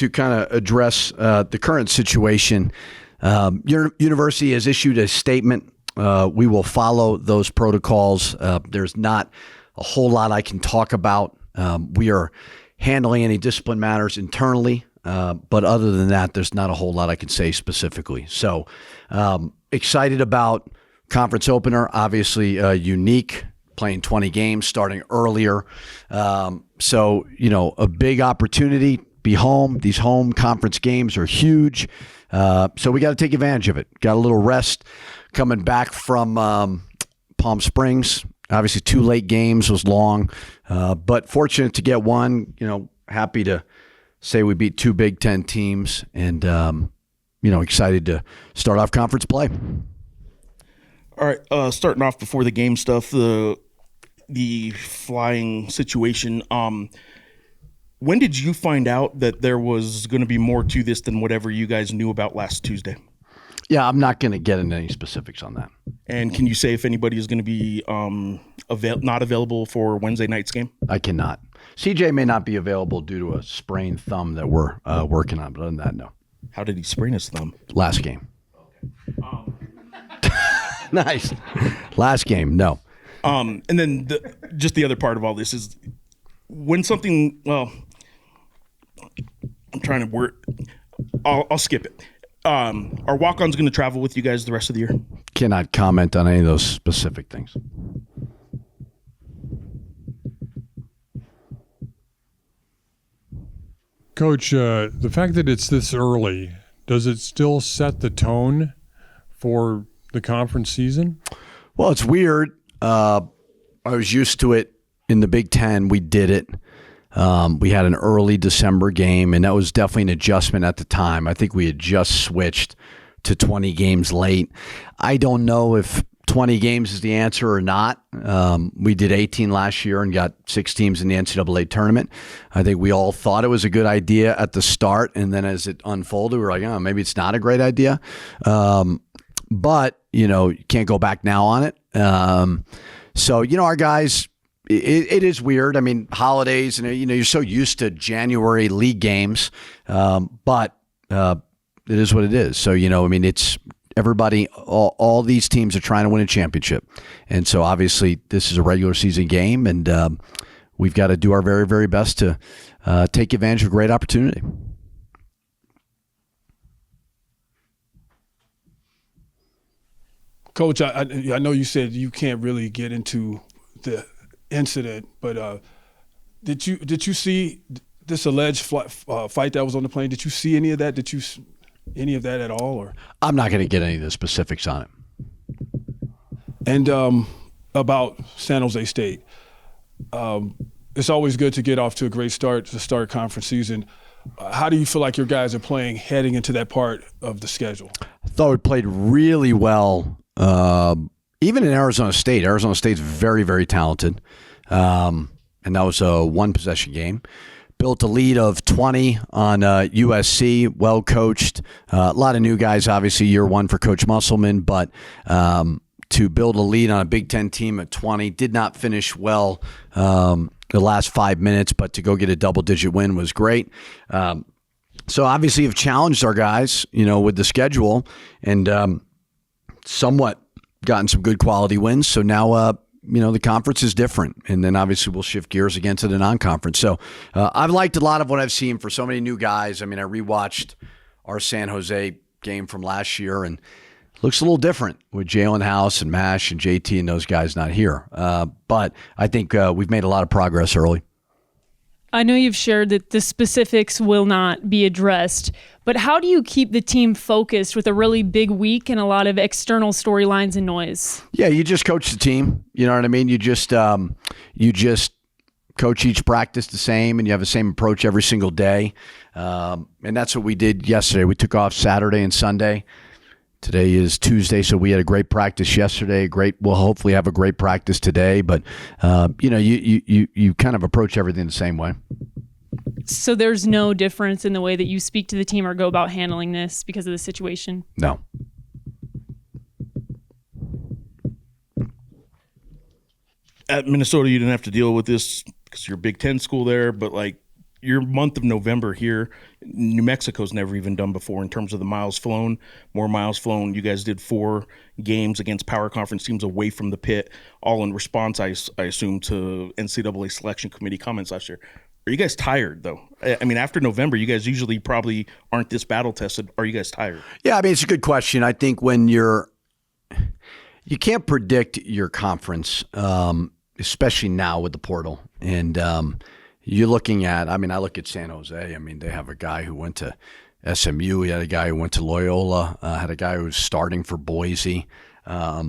to kind of address the current situation. Your university has issued a statement. We will follow those protocols. There's not a whole lot I can talk about. We are handling any discipline matters internally, but other than that, there's not a whole lot I can say specifically. So excited about conference opener, obviously unique, playing 20 games, starting earlier. So, a big opportunity, be home. These home conference games are huge. So we got to take advantage of it. Got a little rest coming back from Palm Springs. Obviously, 2 late games was long, but fortunate to get one. Happy to say we beat 2 Big Ten teams, and excited to start off conference play. All right, starting off before the game stuff, the flying situation. When did you find out that there was going to be more to this than whatever you guys knew about last Tuesday? Yeah, I'm not going to get into any specifics on that. And can you say if anybody is going to be not available for Wednesday night's game? I cannot. CJ may not be available due to a sprained thumb that we're working on, but other than that, no. How did he sprain his thumb? Last game. Okay. Nice. Last game, no. And then just the other part of all this is when something, well, I'm trying to word, I'll skip it. Are walk-ons going to travel with you guys the rest of the year? Cannot comment on any of those specific things. Coach, the fact that it's this early, does it still set the tone for the conference season? Well, it's weird. I was used to it in the Big Ten. We did it. We had an early December game, and that was definitely an adjustment at the time. I think we had just switched to 20 games late. I don't know if 20 games is the answer or not. We did 18 last year and got 6 teams in the NCAA tournament. I think we all thought it was a good idea at the start, and then as it unfolded, we were like, oh, maybe it's not a great idea. But, you can't go back now on it. So, our guys, it is weird. I mean, holidays, and, you're so used to January league games, but it is what it is. So, it's everybody, all these teams are trying to win a championship. And so, obviously, this is a regular season game, and we've got to do our very, very best to take advantage of a great opportunity. Coach, I know you said you can't really get into the incident, but did you see this alleged fight that was on the plane? Did you see any of that? Did you any of that at all? Or I'm not going to get any of the specifics on it. And about San Jose State, it's always good to get off to a great start to start conference season. How do you feel like your guys are playing heading into that part of the schedule? I thought we played really well. Even in Arizona State. Arizona State's very, very talented. And that was a one-possession game. Built a lead of 20 on USC, well coached. A lot of new guys, obviously, year one for Coach Musselman, but to build a lead on a Big Ten team at 20 did not finish well the last 5 minutes, but to go get a double-digit win was great. So obviously have challenged our guys, with the schedule and somewhat gotten some good quality wins. So now, the conference is different. And then obviously we'll shift gears again to the non-conference. So I've liked a lot of what I've seen for so many new guys. I mean, I rewatched our San Jose game from last year and it looks a little different with Jalen House and Mash and JT and those guys not here. But I think we've made a lot of progress early. I know you've shared that the specifics will not be addressed, but how do you keep the team focused with a really big week and a lot of external storylines and noise? Yeah, you just coach the team. You know what I mean? You just coach each practice the same, and you have the same approach every single day. And that's what we did yesterday. We took off Saturday and Sunday. Today is Tuesday, so we had a great practice yesterday. We'll hopefully have a great practice today. But you kind of approach everything the same way. So there's no difference in the way that you speak to the team or go about handling this because of the situation? No. At Minnesota, you didn't have to deal with this because you're a Big Ten school there. But your month of November here, New Mexico's never even done before in terms of the miles flown. More miles flown. You guys did 4 games against power conference teams away from the pit, all in response, I assume, to NCAA selection committee comments last year. Are you guys tired, though? I mean, after November, you guys usually probably aren't this battle tested. Are you guys tired? Yeah, I mean, it's a good question. I think when you can't predict your conference, especially now with the portal. And you're looking at, I mean, I look at San Jose. I mean, they have a guy who went to SMU. He had a guy who went to Loyola, had a guy who was starting for Boise. I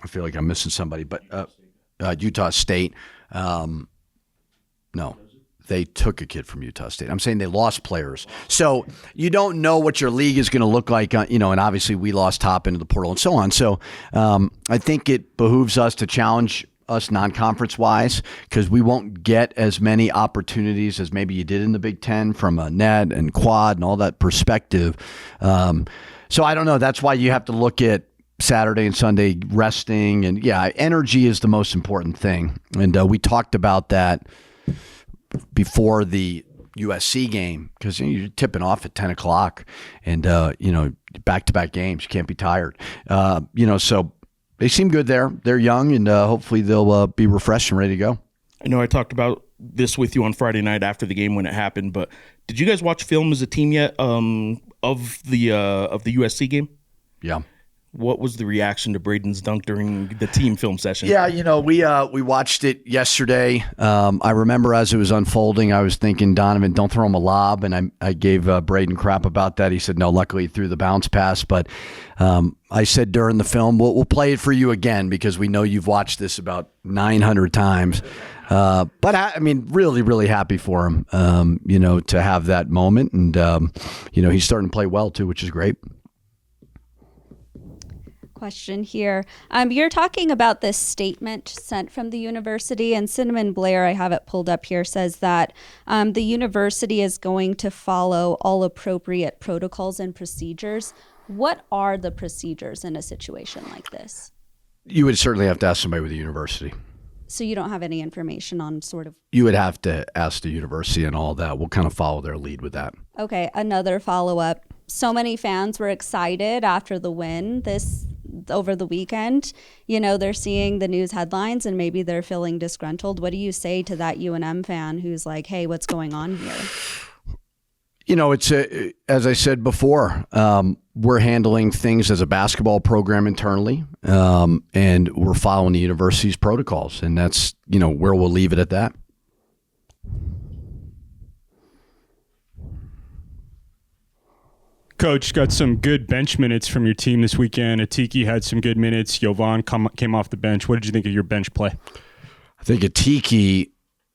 feel like I'm missing somebody, but Utah State. No. They took a kid from Utah State. I'm saying they lost players. So you don't know what your league is going to look like, and obviously we lost top into the portal and so on. So I think it behooves us to challenge us non-conference wise, because we won't get as many opportunities as maybe you did in the Big Ten from a net and quad and all that perspective. So I don't know. That's why you have to look at Saturday and Sunday resting. And yeah, energy is the most important thing. And we talked about that before the USC game, because you're tipping off at 10 o'clock and, back-to-back games. You can't be tired. So they seem good there. They're young, and hopefully they'll be refreshed and ready to go. I know I talked about this with you on Friday night after the game when it happened, but did you guys watch film as a team yet of the USC game? Yeah. What was the reaction to Braden's dunk during the team film session? Yeah, we watched it yesterday. I remember as it was unfolding, I was thinking, Donovan, don't throw him a lob, and I gave Braden crap about that. He said, no, luckily he threw the bounce pass. But I said during the film, we'll play it for you again because we know you've watched this about 900 times. But I mean, really, really happy for him, to have that moment. And, he's starting to play well, too, which is great. Question here. You're talking about this statement sent from the university, and Cinnamon Blair, I have it pulled up here, says that the university is going to follow all appropriate protocols and procedures. What are the procedures in a situation like this? You would certainly have to ask somebody with the university. So you don't have any information on sort of... You would have to ask the university and all that. We'll kind of follow their lead with that. Okay, another follow-up. So many fans were excited after the win over the weekend. They're seeing the news headlines and maybe they're feeling disgruntled. What do you say to that UNM fan who's like, hey, what's going on here? It's as I said before, we're handling things as a basketball program internally, and we're following the university's protocols, and that's, where we'll leave it at that. Coach, got some good bench minutes from your team this weekend. Atiki had some good minutes. Jovan came off the bench. What did you think of your bench play? I think Atiki,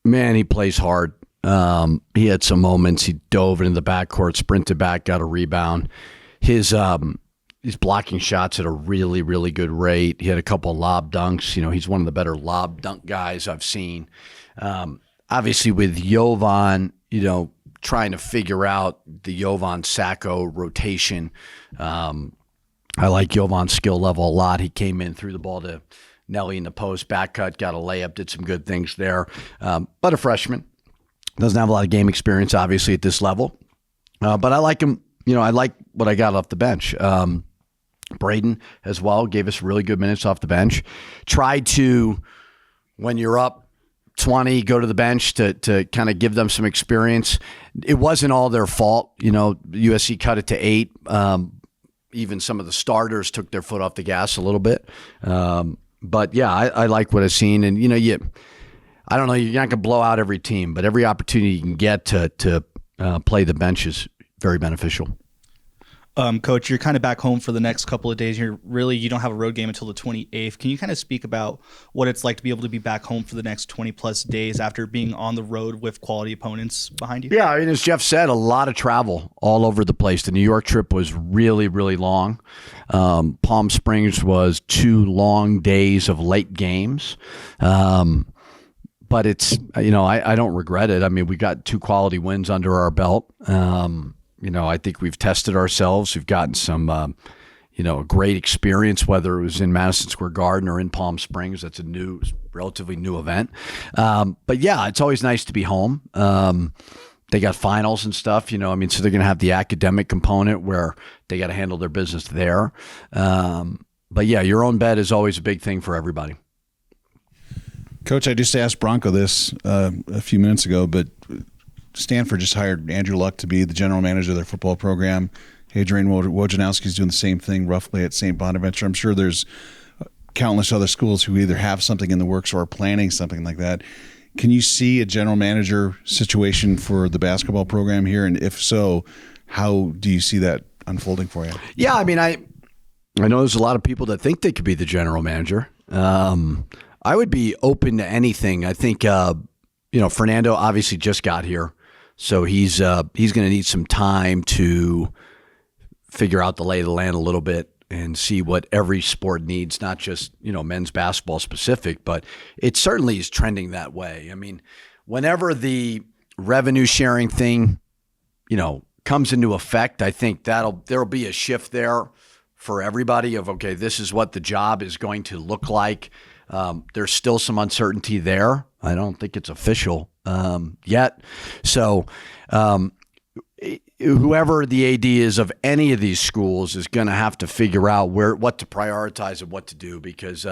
man, he plays hard. He had some moments. He dove into the backcourt, sprinted back, got a rebound. His blocking shots at a really, really good rate. He had a couple of lob dunks. He's one of the better lob dunk guys I've seen. Obviously with Jovan, trying to figure out the Jovan Sacco rotation. I like Jovan's skill level a lot. He came in, threw the ball to Nelly in the post, back cut, got a layup, did some good things there. But a freshman. Doesn't have a lot of game experience, obviously, at this level. But I like him. I like what I got off the bench. Braden, as well, gave us really good minutes off the bench. Tried to, when you're up 20, go to the bench to kind of give them some experience. It wasn't all their fault. USC cut it to 8. Even some of the starters took their foot off the gas a little bit. But, yeah, I like what I've seen. And, I don't know, you're not going to blow out every team, but every opportunity you can get to play the bench is very beneficial. Coach, you're kind of back home for the next couple of days. You don't have a road game until the 28th. Can you kind of speak about what it's like to be able to be back home for the next 20-plus days after being on the road with quality opponents behind you? Yeah, I mean, as Jeff said, a lot of travel all over the place. The New York trip was really, really long. Palm Springs was 2 long days of late games. But it's, I don't regret it. I mean, we got 2 quality wins under our belt. I think we've tested ourselves. We've gotten some, a great experience, whether it was in Madison Square Garden or in Palm Springs. That's a relatively new event. But yeah, it's always nice to be home. They got finals and stuff, so they're going to have the academic component where they got to handle their business there. But yeah, your own bed is always a big thing for everybody. Coach, I just asked Bronco this a few minutes ago, but Stanford just hired Andrew Luck to be the general manager of their football program. Adrian Wojnarowski is doing the same thing roughly at St. Bonaventure. I'm sure there's countless other schools who either have something in the works or are planning something like that. Can you see a general manager situation for the basketball program here? And if so, how do you see that unfolding for you? Yeah, I know there's a lot of people that think they could be the general manager. I would be open to anything. I think, Fernando obviously just got here, so he's going to need some time to figure out the lay of the land a little bit and see what every sport needs, not just, men's basketball specific, but it certainly is trending that way. Whenever the revenue sharing thing, comes into effect, I think there'll be a shift there for everybody of, okay, this is what the job is going to look like. There's still some uncertainty there. I don't think it's official yet. So whoever the AD is of any of these schools is going to have to figure out what to prioritize and what to do, because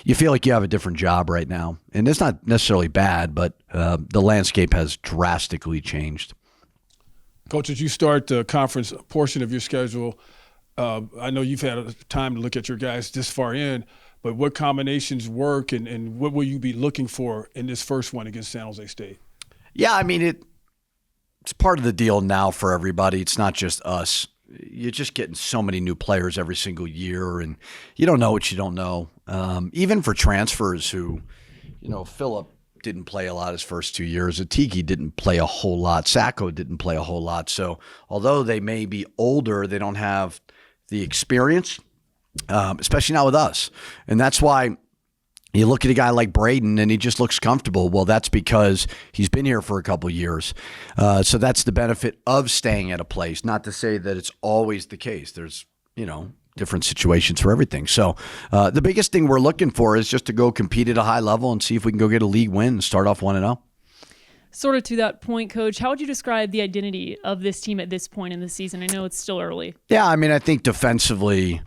you feel like you have a different job right now. And it's not necessarily bad, but the landscape has drastically changed. Coach, as you start the conference portion of your schedule, I know you've had time to look at your guys this far in, but what combinations work and what will you be looking for in this first one against San Jose State? Yeah, it's part of the deal now for everybody. It's not just us. You're just getting so many new players every single year, and you don't know what you don't know. Even for transfers who, Phillip didn't play a lot his first 2 years. Atiki didn't play a whole lot. Sacco didn't play a whole lot. So although they may be older, they don't have the experience, especially not with us. And that's why you look at a guy like Braden and he just looks comfortable. Well, that's because he's been here for a couple of years. So that's the benefit of staying at a place. Not to say that it's always the case. There's, different situations for everything. So the biggest thing we're looking for is just to go compete at a high level and see if we can go get a league win and start off 1-0. Sort of to that point, Coach, how would you describe the identity of this team at this point in the season? I know it's still early. Yeah, I think defensively,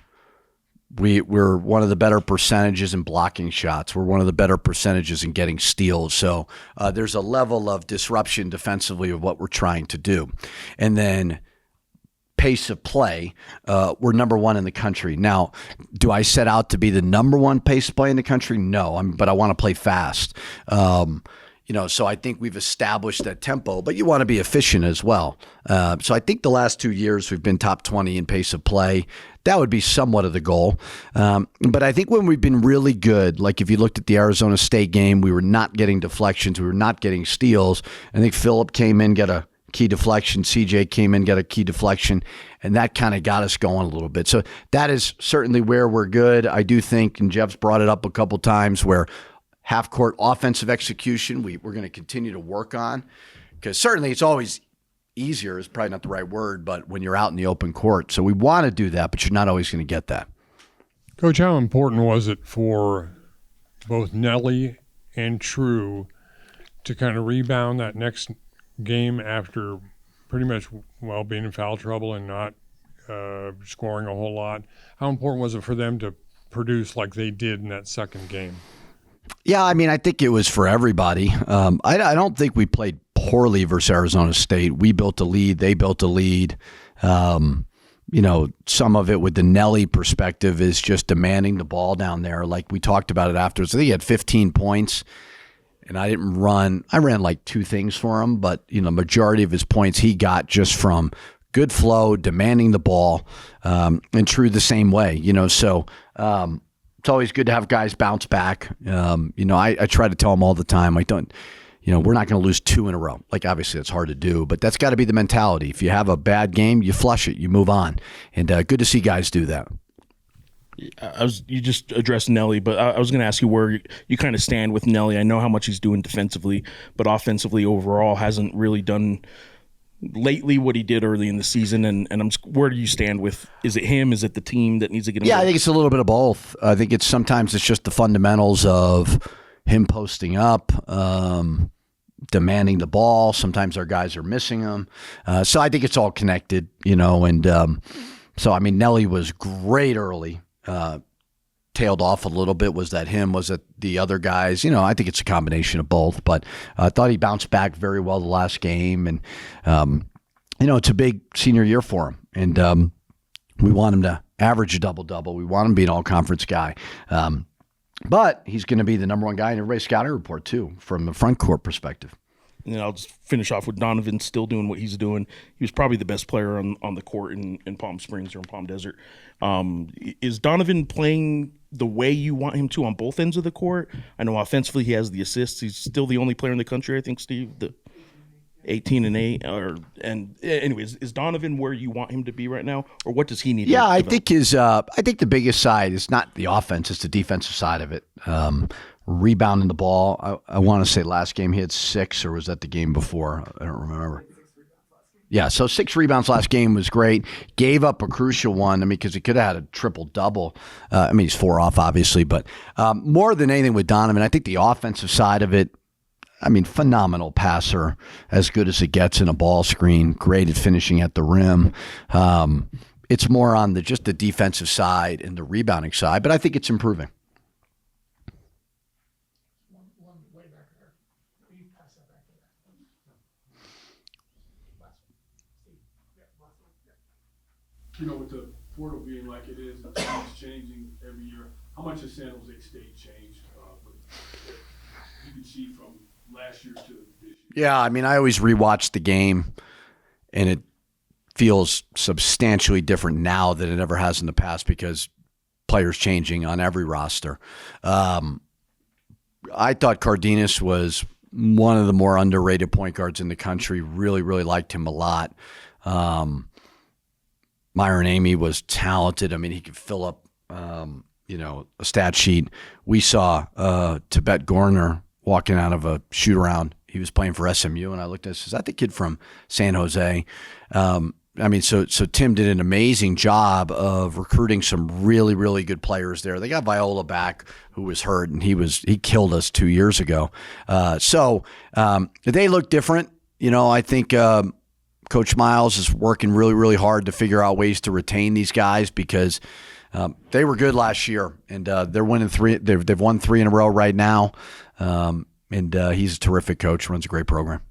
we're one of the better percentages in blocking shots. We're one of the better percentages in getting steals. So there's a level of disruption defensively of what we're trying to do. And then pace of play, we're number one in the country. Now, do I set out to be the number one pace of play in the country? No, but I want to play fast. So I think we've established that tempo, but you want to be efficient as well. So I think the last 2 years we've been top 20 in pace of play. That would be somewhat of the goal. But I think when we've been really good, like if you looked at the Arizona State game, we were not getting deflections. We were not getting steals. I think Phillip came in, got a key deflection. CJ came in, got a key deflection, and that kind of got us going a little bit. So that is certainly where we're good. I do think, and Jeff's brought it up a couple times, where half-court offensive execution we're going to continue to work on, because certainly it's always easier is probably not the right word, but when you're out in the open court. So we want to do that, but you're not always going to get that. Coach, how important was it for both Nelly and True to kind of rebound that next game after pretty much, being in foul trouble and not scoring a whole lot? How important was it for them to produce like they did in that second game? Yeah, I think it was for everybody. I don't think we played poorly versus Arizona State. We built a lead. They built a lead. Some of it with the Nelly perspective is just demanding the ball down there. Like we talked about it afterwards. I think he had 15 points, and I ran like two things for him, but, majority of his points he got just from good flow, demanding the ball, and True the same way, so it's always good to have guys bounce back. I try to tell them all the time, we're not going to lose two in a row. Like, obviously, it's hard to do, but that's got to be the mentality. If you have a bad game, you flush it, you move on. And good to see guys do that. You just addressed Nelly, but I was going to ask you where you kind of stand with Nelly. I know how much he's doing defensively, but offensively overall hasn't really done lately what he did early in the season, and where do you stand with, is it him? Is it the team that needs to get him? Yeah, I think it's a little bit of both. I think sometimes it's just the fundamentals of him posting up, demanding the ball. Sometimes our guys are missing him. So I think it's all connected, and so, I mean, Nelly was great early, tailed off a little bit. Was that him? Was it the other guys? I think it's a combination of both, but I thought he bounced back very well the last game, and, it's a big senior year for him, and we want him to average a double-double. We want him to be an all-conference guy. But he's going to be the number one guy in everybody's scouting report, too, from the front court perspective. And I'll just finish off with Donovan still doing what he's doing. He was probably the best player on the court in Palm Springs or in Palm Desert. Is Donovan playing the way you want him to on both ends of the court? I know offensively he has the assists. He's still the only player in the country, I think, Steve, the 18 and 8. Anyways, is Donovan where you want him to be right now, or what does he need? Yeah, I think the biggest side is not the offense; it's the defensive side of it. Rebounding the ball. I want to say last game he had 6, or was that the game before? I don't remember. Yeah, so 6 rebounds last game was great. Gave up a crucial one, because he could have had a triple-double. He's 4 off, obviously, but more than anything with Donovan, I think the offensive side of it, phenomenal passer, as good as it gets in a ball screen, great at finishing at the rim. It's more on just the defensive side and the rebounding side, but I think it's improving. With the portal being like it is, and things changing every year, how much has San Jose State changed? You can see from last year to this year. Yeah, I always rewatch the game, and it feels substantially different now than it ever has in the past because players changing on every roster. I thought Cardenas was one of the more underrated point guards in the country. Really, really liked him a lot. Myron Amy was talented. He could fill up, a stat sheet. We saw Tibet Gorner walking out of a shoot-around. He was playing for SMU, and I looked at this. Is that the kid from San Jose? So Tim did an amazing job of recruiting some really, really good players there. They got Viola back, who was hurt, and he killed us 2 years ago. So they look different. I think Coach Miles is working really, really hard to figure out ways to retain these guys because they were good last year, and they're winning 3. They've won 3 in a row right now, and he's a terrific coach, runs a great program.